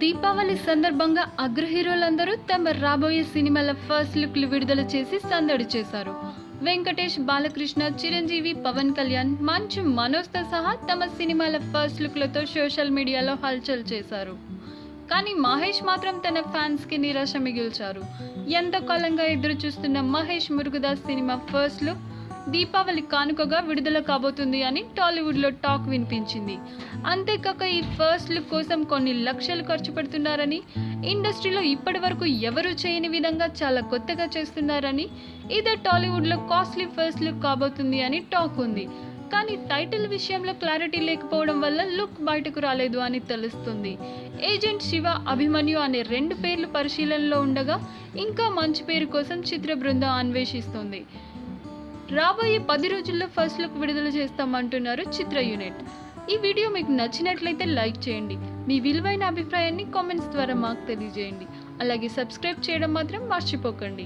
దీపావళి సందర్భంగా అగ్ర హీరోలందరూ తమ రాబోయే సినిమాల ఫస్ట్ లుక్లు విడుదల చేసి సందడి చేశారు. వెంకటేష్, బాలకృష్ణ, చిరంజీవి, పవన్ కళ్యాణ్, మంచు మనోజ్తో సహా తమ సినిమాల ఫస్ట్ లుక్లతో సోషల్ మీడియాలో హల్చల్ చేశారు. కానీ మహేష్ మాత్రం తన ఫ్యాన్స్కి నిరాశ మిగిల్చారు. ఎంతో కాలంగా ఎదురు చూస్తున్న Mahesh Murugadoss cinema first look Deepavali కానుకగా విడుదల కాబోతుంది అని టాలీవుడ్లో టాక్ వినిపించింది. అంతేకాక ఈ ఫస్ట్ లుక్ కోసం కొన్ని లక్షలు ఖర్చు పెడుతున్నారని, ఇండస్ట్రీలో ఇప్పటి వరకు ఎవరూ చేయని విధంగా చాలా కొత్తగా చేస్తున్నారని, ఇదే టాలీవుడ్లో కాస్ట్లీ ఫస్ట్ లుక్ కాబోతుంది అని టాక్ ఉంది. కానీ టైటిల్ విషయంలో క్లారిటీ లేకపోవడం వల్ల లుక్ బయటకు రాలేదు అని తెలుస్తుంది. ఏజెంట్ శివ, అభిమన్యు అనే 2 పేర్లు పరిశీలనలో ఉండగా ఇంకా మంచి పేరు కోసం చిత్ర బృందం అన్వేషిస్తుంది. రాబోయే 10 రోజుల్లో ఫస్ట్ లుక్ విడుదల చేస్తామంటున్నారు చిత్ర యూనిట్. ఈ వీడియో మీకు నచ్చినట్లయితే లైక్ చేయండి. మీ విలువైన అభిప్రాయాన్ని కామెంట్స్ ద్వారా మాకు తెలియజేయండి. అలాగే సబ్స్క్రైబ్ చేయడం మాత్రం మర్చిపోకండి.